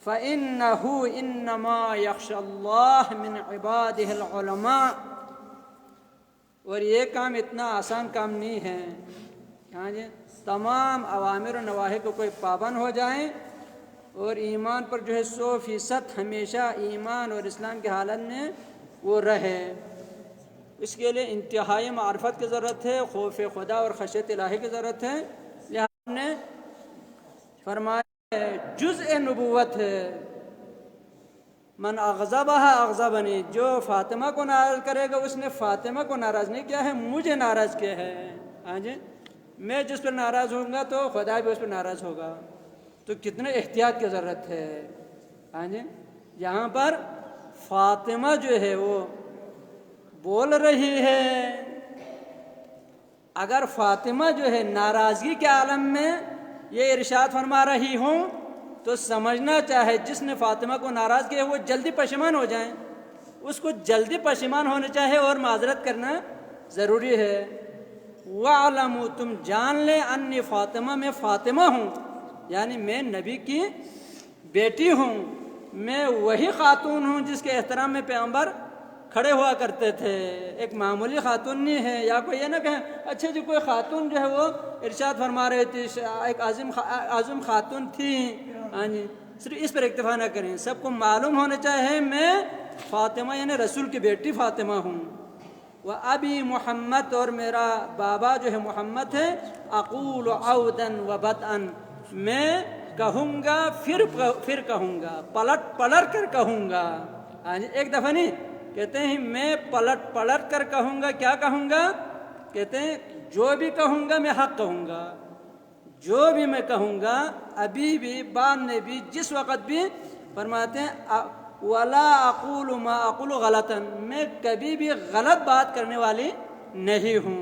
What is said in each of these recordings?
فَإِنَّهُ إِنَّمَا يَخْشَى اللَّهَ مِنْ عِبَادِهِ الْعُلَمَاء۔ اور یہ کام اتنا آسان کام نہیں ہے، ہاں جی، تمام اوامر و نواہی کو کوئی پابند ہو جائیں اور ایمان پر جو ہے 100% ہمیشہ ایمان اور اسلام کی حالت میں وہ رہے۔ اس کے لیے انتہائی معرفت کی ضرورت ہے، خوف خدا اور خشیت الہی کی ضرورت ہے۔ لہٰذا نے فرمایا جزء نبوت ہے، من اغضبها اغضبنی، جو فاطمہ کو ناراض کرے گا اس نے فاطمہ کو ناراض نہیں کیا ہے، مجھے ناراض کیا ہے۔ ہاں جی، میں جس پر ناراض ہوں گا تو خدا بھی اس پر ناراض ہوگا۔ تو کتنے احتیاط کی ضرورت ہے۔ ہاں جی، یہاں پر فاطمہ جو ہے وہ بول رہی ہے، اگر فاطمہ جو ہے ناراضگی کے عالم میں یہ ارشاد فرما رہی ہوں تو سمجھنا چاہے جس نے فاطمہ کو ناراض کیا وہ جلدی پشیمان ہو جائیں، اس کو جلدی پشیمان ہونا چاہے اور معذرت کرنا ضروری ہے۔ وَاعْلَمُوا، تم جان لیں، انی فاطمہ، میں فاطمہ ہوں، یعنی میں نبی کی بیٹی ہوں، میں وہی خاتون ہوں جس کے احترام میں پیغمبر کھڑے ہوا کرتے تھے، ایک معمولی خاتون نہیں ہے۔ یا کوئی یہ نہ کہیں اچھا جی کوئی خاتون جو ہے وہ ارشاد فرما رہی تھی، ایک عظیم خاتون تھی، ہاں جی، صرف اس پر اکتفا نہ کریں، سب کو معلوم ہونا چاہے میں فاطمہ یعنی رسول کی بیٹی فاطمہ ہوں۔ وہ ابی محمد، اور میرا بابا جو ہے محمد ہے، اقول عودن و بدءن، میں کہوں گا پھر کہوں گا، پلٹ کر کہوں گا۔ ہاں جی، ایک دفعہ نہیں، کہتے ہیں میں پلٹ کر کہوں گا۔ کیا کہوں گا؟ کہتے ہیں جو بھی کہوں گا میں حق کہوں گا، جو بھی میں کہوں گا، ابھی بھی، بعد میں بھی، جس وقت بھی، فرماتے ہیں ولا اقول ما اقول غلطا، میں کبھی بھی غلط بات کرنے والی نہیں ہوں۔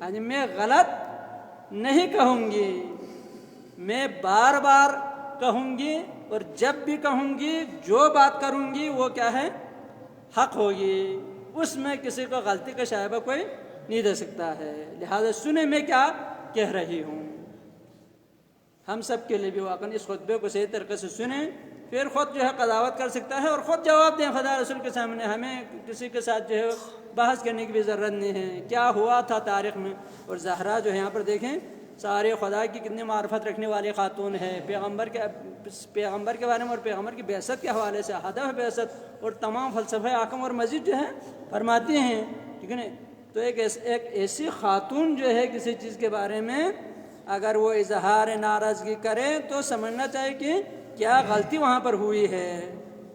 یعنی میں غلط نہیں کہوں گی، میں بار بار کہوں گی، اور جب بھی کہوں گی جو بات کروں گی وہ کیا ہے، حق ہوگی، اس میں کسی کو غلطی کا شائبہ کوئی نہیں دے سکتا ہے۔ لہذا سنیں میں کیا کہہ رہی ہوں۔ ہم سب کے لیے بھی واقعی اس خطبے کو صحیح طریقے سے سنیں، پھر خود جو ہے قضاوت کر سکتا ہے اور خود جواب دیں خدا رسول کے سامنے۔ ہمیں کسی کے ساتھ جو ہے بحث کرنے کی بھی ضرورت نہیں ہے، کیا ہوا تھا تاریخ میں۔ اور زہرا جو ہے یہاں پر دیکھیں، سارے خدا کی کتنی معرفت رکھنے والی خاتون ہے، پیغمبر کے بارے میں اور پیغمبر کی بعثت کے حوالے سے، ہدف بعثت اور تمام فلسفہ احکام اور مزید جو ہے فرماتی ہیں، ٹھیک ہے نا۔ تو ایک ایسی خاتون جو ہے کسی چیز کے بارے میں اگر وہ اظہار ناراضگی کرے تو سمجھنا چاہیے کہ کیا غلطی وہاں پر ہوئی ہے،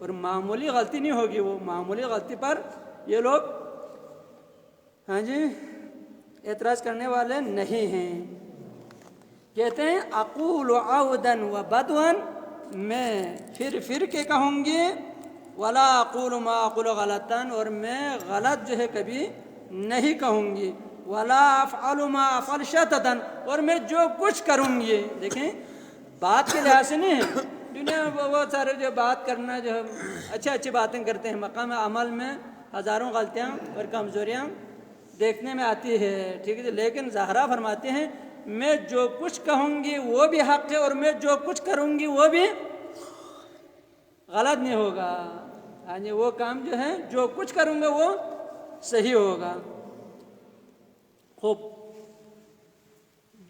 اور معمولی غلطی نہیں ہوگی، وہ معمولی غلطی پر یہ لوگ ہاں جی اعتراض کرنے والے نہیں ہیں۔ کہتے ہیں اقول عودن و بدون، میں پھر کے کہوں گی، ولا اقول ما اقول غلطن، اور میں غلط جو ہے کبھی نہیں کہوں گی، ولا افعل ما افعل شططن، اور میں جو کچھ کروں گی، دیکھیں بات کے لحاظ سے نہیں ہے، دنیا میں بہت سارے جو بات کرنا جو اچھی باتیں کرتے ہیں، مقام عمل میں ہزاروں غلطیاں اور کمزوریاں دیکھنے میں آتی ہے، ٹھیک ہے، لیکن زہرا فرماتے ہیں میں جو کچھ کہوں گی وہ بھی حق ہے، اور میں جو کچھ کروں گی وہ بھی غلط نہیں ہوگا، یعنی وہ کام جو ہے جو کچھ کروں گا وہ صحیح ہوگا۔ خوب،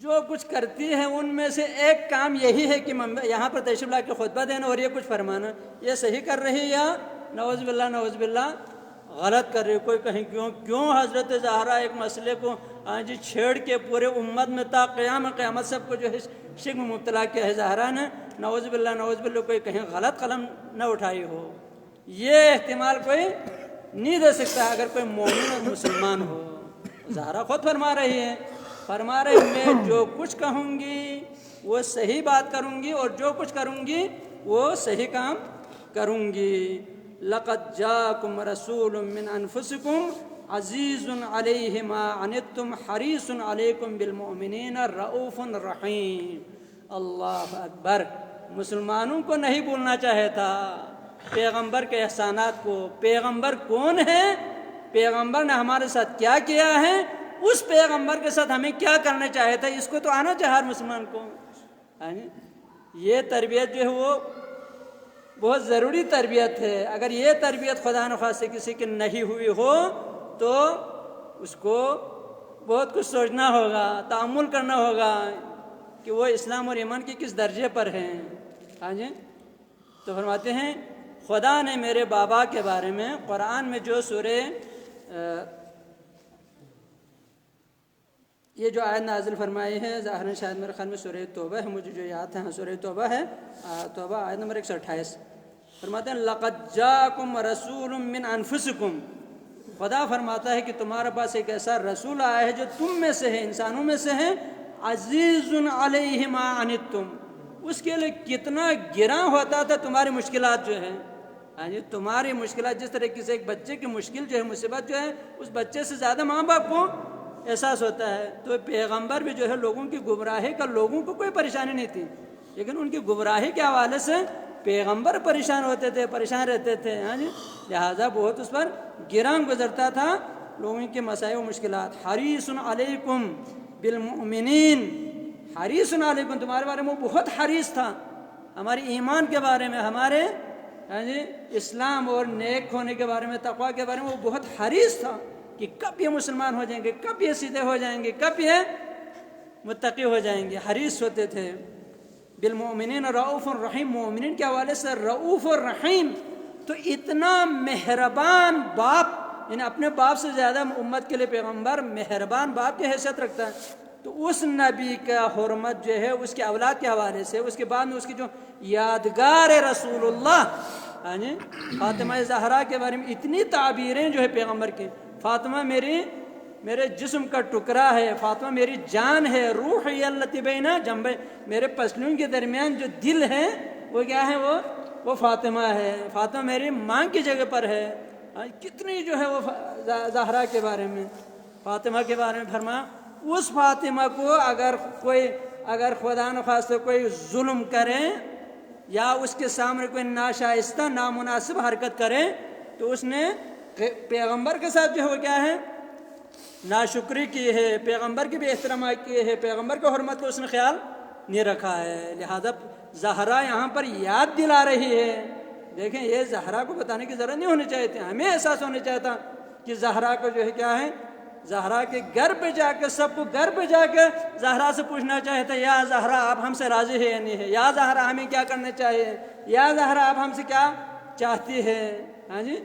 جو کچھ کرتی ہے ان میں سے ایک کام یہی ہے کہ یہاں پر تشریف لا کے خطبہ دینا اور یہ کچھ فرمانا، یہ صحیح کر رہی یا نعوذ باللہ غلط کر رہی۔ کوئی کہیں کیوں حضرت زہرا ایک مسئلے کو جی چھیڑ کے پورے امت میں تا قیامت سب کو جو ہے شرک میں مبتلا کیا ہے زہرا نے، نعوذ باللہ کوئی کہیں غلط قلم نہ اٹھائی ہو، یہ احتمال کوئی نہیں دے سکتا اگر کوئی مومن اور مسلمان ہو۔ زہرا خود فرما رہی ہے میں جو کچھ کہوں گی وہ صحیح بات کروں گی، اور جو کچھ کروں گی وہ صحیح کام کروں گی۔ لقد جاءکم رسول من انفسکم عزیز علیہ ما عنتم حریص علیکم بالمؤمنین رؤوف رحیم۔ اللہ اکبر، مسلمانوں کو نہیں بھولنا چاہے تھا پیغمبر کے احسانات کو۔ پیغمبر کون ہے، پیغمبر نے ہمارے ساتھ کیا کیا ہے، اس پیغمبر کے ساتھ ہمیں کیا کرنا چاہے تھا، اس کو تو آنا چاہے ہر مسلمان کو۔ یہ تربیت جو ہے وہ بہت ضروری تربیت ہے. اگر یہ تربیت خدا نخواستہ کسی کی نہیں ہوئی ہو تو اس کو بہت کچھ سوچنا ہوگا، تأمل کرنا ہوگا کہ وہ اسلام اور ایمان کے کس درجے پر ہیں. ہاں جی. تو فرماتے ہیں خدا نے میرے بابا کے بارے میں قرآن میں جو سورہ یہ جو آیت نازل فرمائی ہے، ظاہراً شاید میرے خیال میں سورہ توبہ ہے، مجھے جو یاد ہے، ہاں سورہ توبہ ہے، توبہ آیت نمبر 128. فرماتے ہیں لقد جاءکم رسول من انفسکم. خدا فرماتا ہے کہ تمہارے پاس ایک ایسا رسول آیا ہے جو تم میں سے ہے، انسانوں میں سے ہے. عزیز علیہ ما عنتم، اس کے لیے کتنا گراں ہوتا تھا تمہاری مشکلات جو ہے. ہاں جی. تمہاری مشکلات جس طرح سے ایک بچے کی مشکل جو ہے، مصیبت جو ہے، اس بچے سے زیادہ ماں باپ کو احساس ہوتا ہے. تو پیغمبر بھی جو ہے لوگوں کی گمراہی کا لوگوں کو کوئی پریشانی نہیں تھی، لیکن ان کی گمراہی کے حوالے سے پیغمبر پریشان ہوتے تھے، پریشان رہتے تھے. ہاں جی. لہٰذا بہت اس پر گراں گزرتا تھا لوگوں کے مسائل و مشکلات. حریص علیکم بالمؤمنین، حریص علیکم، تمہارے بارے میں وہ بہت حریص تھا، ہمارے ایمان کے بارے میں، ہمارے ہاں جی اسلام اور نیک ہونے کے بارے میں، تقویٰ کے بارے میں وہ بہت حریص تھا کہ کب یہ مسلمان ہو جائیں گے، کب یہ سیدھے ہو جائیں گے، کب یہ متقی ہو جائیں گے. حریص ہوتے تھے. بالمؤمنین رؤوف الرحیم، مومنین کے حوالے سے رؤوف الرحیم. تو اتنا مہربان باپ، یعنی اپنے باپ سے زیادہ امت کے لیے پیغمبر مہربان باپ کی حیثیت رکھتا ہے. تو اس نبی کا حرمت جو ہے اس کے اولاد کے حوالے سے، اس کے بعد میں اس کی جو یادگار رسول اللہ ہاں جی فاطمہ زہرا کے بارے میں اتنی تعبیریں جو ہے پیغمبر کی. فاطمہ میرے جسم کا ٹکڑا ہے، فاطمہ میری جان ہے، روح التی بین جنبی، میرے پسلیوں کے درمیان جو دل ہے وہ کیا ہے، وہ فاطمہ ہے. فاطمہ میری ماں کی جگہ پر ہے. کتنی جو ہے وہ زہرا کے بارے میں، فاطمہ کے بارے میں فرمایا اس فاطمہ کو اگر خدا نخواستہ کوئی ظلم کرے یا اس کے سامنے کوئی ناشائستہ نامناسب حرکت کرے تو اس نے پیغمبر کے ساتھ جو ہے وہ کیا ہے، ناشکری کی ہے، پیغمبر کی بھی احترام کی ہے، پیغمبر کی حرمت کو اس نے خیال نہیں رکھا ہے. لہذا زہرا یہاں پر یاد دلا رہی ہے. دیکھیں یہ زہرا کو بتانے کی ضرورت نہیں ہونی چاہیے تھی، ہمیں احساس ہونا چاہیے تھا کہ زہرا کو جو ہے کیا ہے، زہرا کے گھر پہ جا کے سب کو گھر پہ جا کے زہرا سے پوچھنا چاہیے تھا، یا زہرا آپ ہم سے راضی ہے یا نہیں ہے، یا زہرا ہمیں کیا کرنا چاہیے، یا زہرا آپ ہم سے کیا چاہتی ہے. ہاں جی.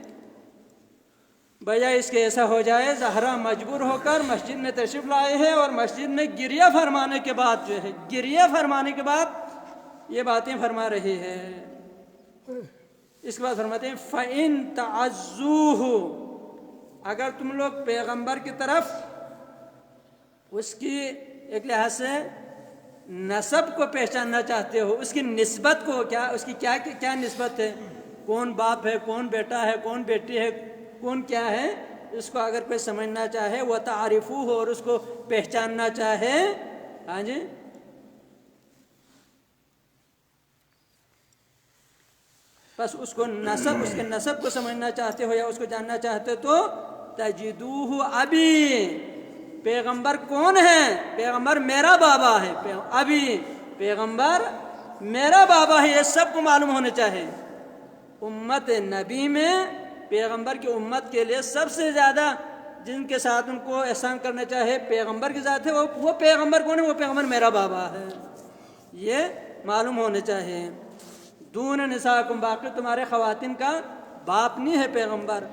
بجائے اس کے ایسا ہو جائے زہرا مجبور ہو کر مسجد میں تشریف لائے ہے اور مسجد میں گریہ فرمانے کے بعد جو ہے، گریہ فرمانے کے بعد یہ باتیں فرما رہی ہے. اس کے بعد فرماتے ہیں فَإِن تَعَزُّوهُ، اگر تم لوگ پیغمبر کی طرف اس کی ایک لحاظ سے نسب کو پہچاننا چاہتے ہو، اس کی نسبت کو، کیا اس کی کیا نسبت ہے، کون باپ ہے، کون بیٹا ہے، کون بیٹی ہے، کون کیا ہے، اس کو اگر کوئی سمجھنا چاہے وہ تعارفو ہو اور اس کو پہچاننا چاہے. ہاں جی. بس اس کے نسب کو سمجھنا چاہتے ہو یا اس کو جاننا چاہتے تو تجدوہ ابی، پیغمبر کون ہے، پیغمبر میرا بابا ہے، ابی پیغمبر میرا بابا ہے، یہ سب کو معلوم ہونا چاہے. امت نبی میں پیغمبر کی امت کے لیے سب سے زیادہ جن کے ساتھ ان کو احسان کرنا چاہے پیغمبر کی ذات ہے، وہ پیغمبر کون ہے، وہ پیغمبر میرا بابا ہے، یہ معلوم ہونا چاہیے. دون نساکم، باقی تمہارے خواتین کا باپ نہیں ہے پیغمبر.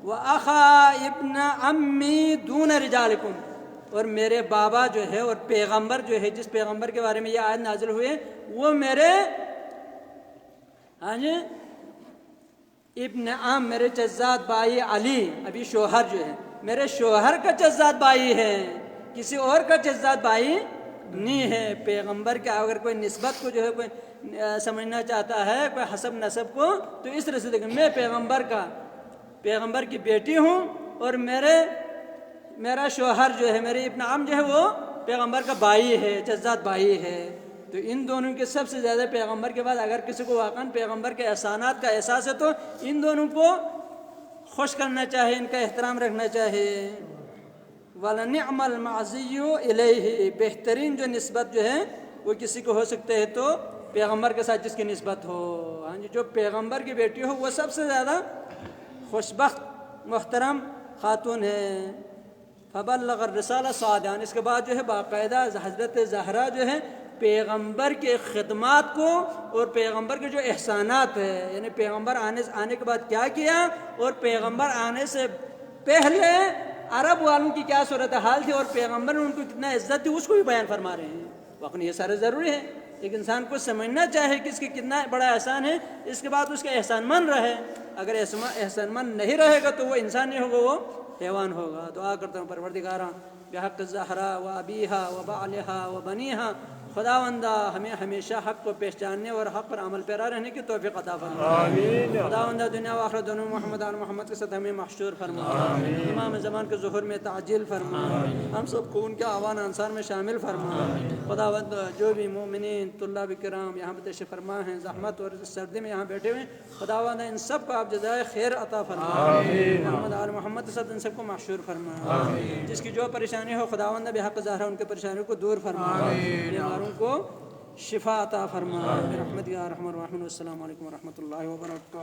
وَأَخَا ابْنَ عَمِّي دُونَ رِجَالِكُمْ، اور میرے بابا جو ہے اور پیغمبر جو ہے جس پیغمبر کے بارے میں یہ آیت نازل ہوئے وہ میرے ہاں جی ابن عم، میرے چزاد بھائی علی، ابھی شوہر جو ہے میرے شوہر کا چزاد بھائی ہے، کسی اور کا چزاد بھائی نہیں ہے. پیغمبر کا اگر کوئی نسبت کو جو ہے کوئی سمجھنا چاہتا ہے، کوئی حسب نسب کو، تو اس طرح سے دیکھیں میں پیغمبر کی بیٹی ہوں اور میرا شوہر جو ہے میرے ابن عم جو ہے وہ پیغمبر کا بھائی ہے، چزاد بھائی ہے. تو ان دونوں کے سب سے زیادہ پیغمبر کے بعد اگر کسی کو واقعاً پیغمبر کے احسانات کا احساس ہے تو ان دونوں کو خوش کرنا چاہیے، ان کا احترام رکھنا چاہیے. وَلَنِعْمَ الْمَعْزِيُّ إِلَيْهِ، بہترین جو نسبت جو ہے وہ کسی کو ہو سکتے ہے تو پیغمبر کے ساتھ جس کی نسبت ہو، ہاں جی، جو پیغمبر کی بیٹی ہو وہ سب سے زیادہ خوشبخت محترم خاتون ہے۔ فبلغ الرسالہ صادقاً، اس کے بعد جو ہے باقاعدہ حضرت زہرا جو ہے پیغمبر کے خدمات کو اور پیغمبر کے جو احسانات ہے، یعنی پیغمبر آنے کے بعد کیا کیا اور پیغمبر آنے سے پہلے عرب والوں کی کیا صورتحال تھی اور پیغمبر نے ان کو کتنا عزت تھی، اس کو بھی بیان فرما رہے ہیں۔ وقت یہ سارے ضروری ہے، ایک انسان کو سمجھنا چاہے کہ اس کی کتنا بڑا احسان ہے، اس کے بعد اس کا احسان مند رہے۔ اگر احسان مند نہیں رہے گا تو وہ انسان نہیں ہوگا، وہ حیوان ہوگا۔ دعا کرتا ہوں پروردگارا بحق الزہرا و ابیہا و بعلہا و بنیہا، خداوندہ ہمیں ہمیشہ حق کو پہچاننے اور حق پر عمل پیرا رہنے کی توفیق عطا فرما۔ خداوندہ دنیا و آخرت دونوں محمد اور محمد کے ساتھ ہمیں محشور فرما، امام زمان کے ظہور میں تعجیل فرما، ہم سب کو ان کے آوان انصار میں شامل فرما۔ خداوند جو بھی مومنین طلاب کرام یہاں پہ تشریف فرما ہیں، زحمت اور سردی میں یہاں بیٹھے ہوئے، خداوند ان سب کو آپ جزائے خیر عطا فرما، محمد آل محمد کے ساتھ ان سب کو محشور فرما۔ جس کی جو پریشانی ہو خداوند بحق زہرا ان کے پریشانیوں کو دور فرما، بیماروں کو شفا عطا فرما برحمتک یا ارحم الراحمین۔ والسلام علیکم ورحمۃ اللہ وبرکاتہ۔